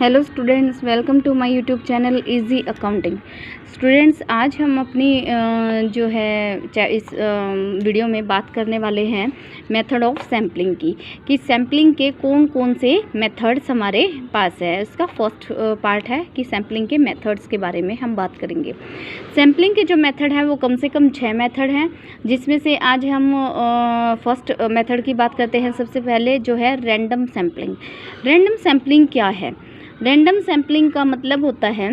Hello students, welcome to my YouTube channel easy accounting. Students, आज हम अपनी जो है इस वीडियो में बात करने वाले हैं मेथड ऑफ सैम्पलिंग की, कि सैम्पलिंग के कौन कौन से मेथड्स हमारे पास है। इसका फर्स्ट पार्ट है कि सैम्पलिंग के मेथड्स के बारे में हम बात करेंगे। सैम्पलिंग के जो मेथड है वो कम से कम 6 मेथड हैं, जिसमें से आज हम फर्स्ट मेथड की बात करते हैं। सबसे पहले जो है रैंडम सैम्पलिंग। रैंडम सैम्पलिंग क्या है? रैंडम सैम्पलिंग का मतलब होता है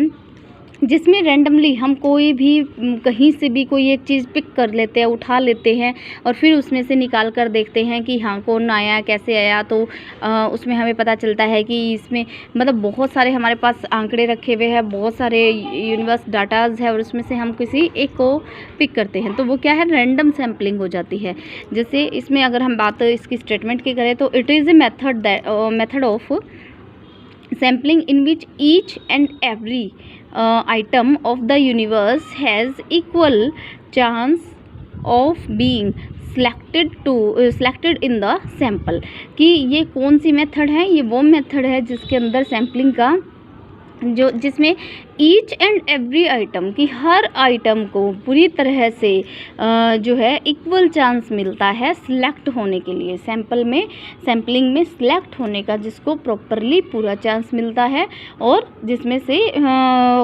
जिसमें रैंडमली हम कोई भी कहीं से भी कोई एक चीज़ पिक कर लेते हैं, उठा लेते हैं और फिर उसमें से निकाल कर देखते हैं कि हाँ कौन आया, कैसे आया। तो उसमें हमें पता चलता है कि इसमें मतलब बहुत सारे हमारे पास आंकड़े रखे हुए हैं, बहुत सारे यूनिवर्स डाटाज है और उसमें से हम किसी एक को पिक करते हैं, तो वो क्या है, रैंडम सैम्पलिंग हो जाती है। जैसे इसमें अगर हम बात इसकी स्टेटमेंट की करें तो it is a method of sampling in which each and every item of the universe has equal chance of being selected in the sample। कि ये कौन सी मेथड है? ये वो मेथड है जिसके अंदर सैम्पलिंग का जिसमें ईच एंड एवरी आइटम की हर आइटम को पूरी तरह से जो है इक्वल चांस मिलता है सिलेक्ट होने के लिए। सैम्पलिंग में सिलेक्ट होने का जिसको प्रॉपरली पूरा चांस मिलता है और जिसमें से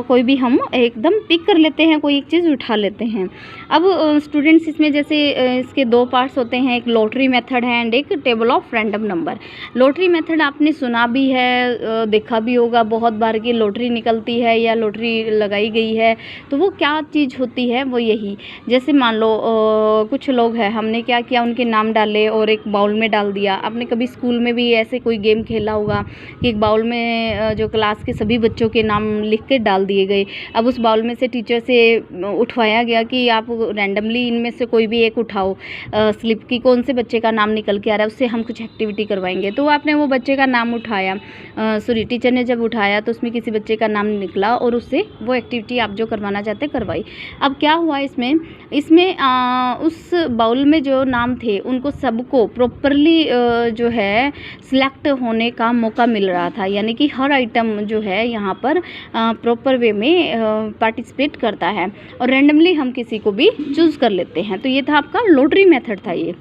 कोई भी हम एकदम पिक कर लेते हैं, कोई एक चीज़ उठा लेते हैं। अब स्टूडेंट्स, इसमें जैसे इसके 2 पार्ट्स होते हैं, एक लॉटरी मेथड है एंड एक table of random number. Lottery method आपने सुना भी है, देखा भी होगा बहुत बार कि लॉटरी निकलती है या लॉटरी लगाई गई है। तो वो क्या चीज़ होती है? वो यही, जैसे मान लो कुछ लोग हैं, हमने क्या किया, उनके नाम डाले और एक बाउल में डाल दिया। आपने कभी स्कूल में भी ऐसे कोई गेम खेला होगा कि एक बाउल में जो क्लास के सभी बच्चों के नाम लिख के डाल दिए गए। अब उस बाउल में से टीचर से उठवाया गया कि आप रैंडमली इनमें से कोई भी एक उठाओ स्लिप की, कौन से बच्चे का नाम निकल के आ रहा है, उससे हम कुछ एक्टिविटी करवाएंगे। तो आपने वो बच्चे का नाम उठाया, टीचर ने जब उठाया तो उसमें किसी बच्चे का नाम निकला और उससे वो एक्टिविटी आप जो करवाना चाहते करवाई। अब क्या हुआ इसमें उस बाउल में जो नाम थे उनको सबको प्रॉपरली जो है सिलेक्ट होने का मौका मिल रहा था, यानी कि हर आइटम जो है यहाँ पर प्रॉपर वे में पार्टिसिपेट करता है और रैंडमली हम किसी को भी चूज़ कर लेते हैं। तो ये था आपका लॉटरी मेथड था। ये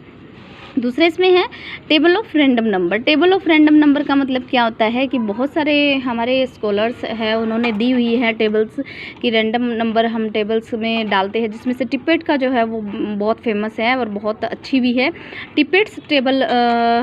दूसरे इसमें है table of random number. Table of random number का मतलब क्या होता है कि बहुत सारे हमारे स्कॉलर्स हैं, उन्होंने दी हुई है टेबल्स की रैंडम नंबर हम टेबल्स में डालते हैं, जिसमें से टिपेट का जो है वो बहुत फेमस है और बहुत अच्छी भी है। टिपेट्स टेबल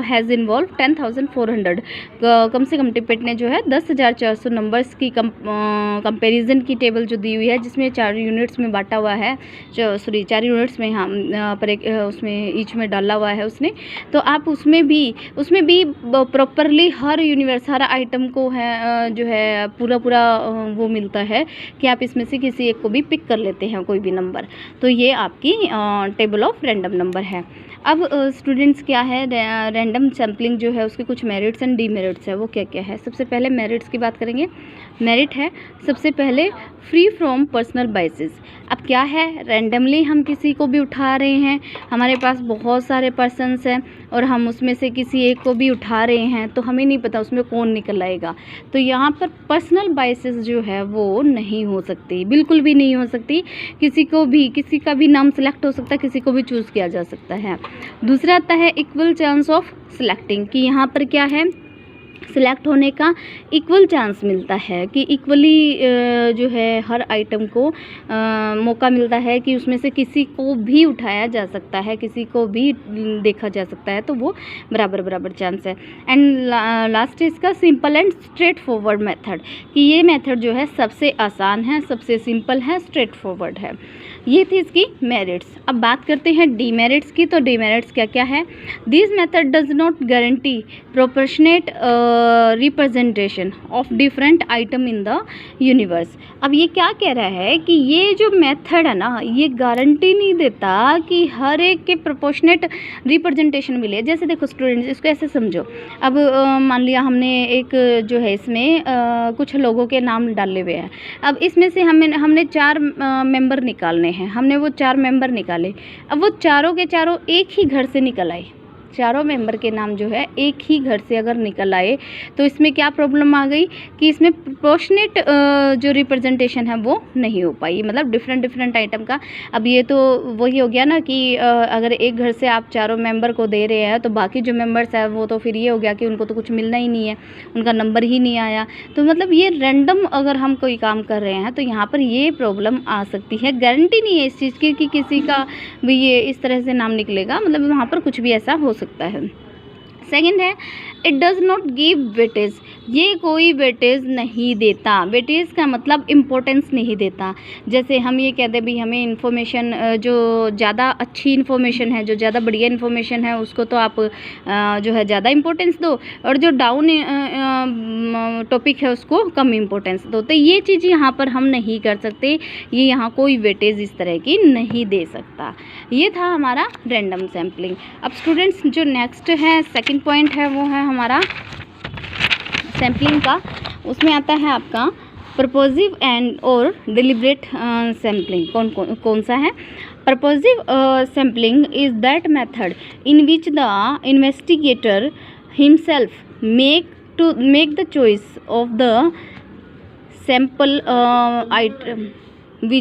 हैज़ इन्वॉल्व 10,400। कम से कम टिपेट ने जो है 10,400 नंबर्स की कंपेरिजन की टेबल जो दी हुई है, जिसमें 4 यूनिट्स में बांटा हुआ है, 4 यूनिट्स में हम पर एक उसमें ईच में डाला हुआ है उसने। तो आप उसमें भी प्रॉपरली हर यूनिवर्स, हर आइटम को है जो है पूरा वो मिलता है कि आप इसमें से किसी एक को भी पिक कर लेते हैं, कोई भी नंबर। तो ये आपकी टेबल ऑफ रैंडम नंबर है। अब स्टूडेंट्स, क्या है रैंडम सैम्पलिंग जो है उसके कुछ मेरिट्स एंड डीमेरिट्स है। वो क्या क्या है? सबसे पहले मेरिट्स की बात करेंगे। मेरिट है सबसे पहले फ्री फ्रॉम पर्सनल बायसेस। अब क्या है, रैंडमली हम किसी को भी उठा रहे हैं, हमारे पास बहुत सारे पर्सन्स हैं और हम उसमें से किसी एक को भी उठा रहे हैं, तो हमें नहीं पता उसमें कौन निकल आएगा। तो यहाँ पर पर्सनल बायसेस जो है वो नहीं हो सकती, बिल्कुल भी नहीं हो सकती। किसी का भी नाम सेलेक्ट हो सकता है, किसी को भी चूज़ किया जा सकता है। दूसरा आता है इक्वल चांस ऑफ सिलेक्टिंग, कि यहाँ पर क्या है, सिलेक्ट होने का इक्वल चांस मिलता है, कि इक्वली जो है हर आइटम को मौका मिलता है कि उसमें से किसी को भी उठाया जा सकता है, किसी को भी देखा जा सकता है, तो वो बराबर चांस है। एंड लास्ट इसका simple and straight forward method, कि ये मेथड जो है सबसे आसान है, सबसे सिंपल है, स्ट्रेट फॉरवर्ड है। ये थी इसकी मेरिट्स। अब बात करते हैं डीमेरिट्स की। तो डीमेरिट्स क्या क्या है? This method does not guarantee proportionate representation of different item in the universe. अब ये क्या कह रहा है कि ये जो मेथड है ना, ये गारंटी नहीं देता कि हर एक के प्रोपोर्शनेट रिप्रेजेंटेशन मिले। जैसे देखो स्टूडेंट्स, इसको ऐसे समझो। अब मान लिया हमने एक जो है इसमें कुछ लोगों के नाम डाले हुए हैं। अब इसमें से हमने 4 मेंबर निकालने हैं, हमने वो 4 मेंबर निकाले। अब वो चारों के चारों एक ही घर से निकल आए, चारों मेंबर के नाम जो है एक ही घर से अगर निकल आए तो इसमें क्या प्रॉब्लम आ गई कि इसमें प्रोपोर्शनेट जो रिप्रेजेंटेशन है वो नहीं हो पाई, मतलब डिफरेंट आइटम का। अब ये तो वही हो गया ना कि अगर एक घर से आप चारों मेंबर को दे रहे हैं तो बाकी जो मेंबर्स हैं वो तो फिर ये हो गया कि उनको तो कुछ मिलना ही नहीं है, उनका नंबर ही नहीं आया। तो मतलब ये रैंडम अगर हम कोई काम कर रहे हैं तो यहाँ पर ये प्रॉब्लम आ सकती है। गारंटी नहीं है इस चीज़ की कि किसी का भी ये इस तरह से नाम निकलेगा, मतलब वहाँ पर कुछ भी ऐसा हो सकता है। सेकंड है, it does not give weightage, ये कोई वेटेज नहीं देता। वेटेज का मतलब इम्पोर्टेंस नहीं देता। जैसे हम ये कहते हैं भी हमें इन्फॉर्मेशन जो ज़्यादा अच्छी इन्फॉर्मेशन है, जो ज़्यादा बढ़िया इन्फॉर्मेशन है उसको तो आप जो है ज़्यादा इम्पोर्टेंस दो, और जो डाउन टॉपिक है उसको कम इम्पोर्टेंस दो। तो ये चीज़ यहाँ पर हम नहीं कर सकते, ये यहाँ कोई वेटेज इस तरह की नहीं दे सकता। ये था हमारा रैंडम सैम्पलिंग। अब स्टूडेंट्स जो नेक्स्ट है सेकंड पॉइंट है वो है हमारा सैम्पलिंग का। उसमें आता है आपका प्रपोजिव एंड और डिलिब्रेट सैम्पलिंग। कौन सा है? Purposive sampling is that method in which the investigator himself make the choice of the sample item which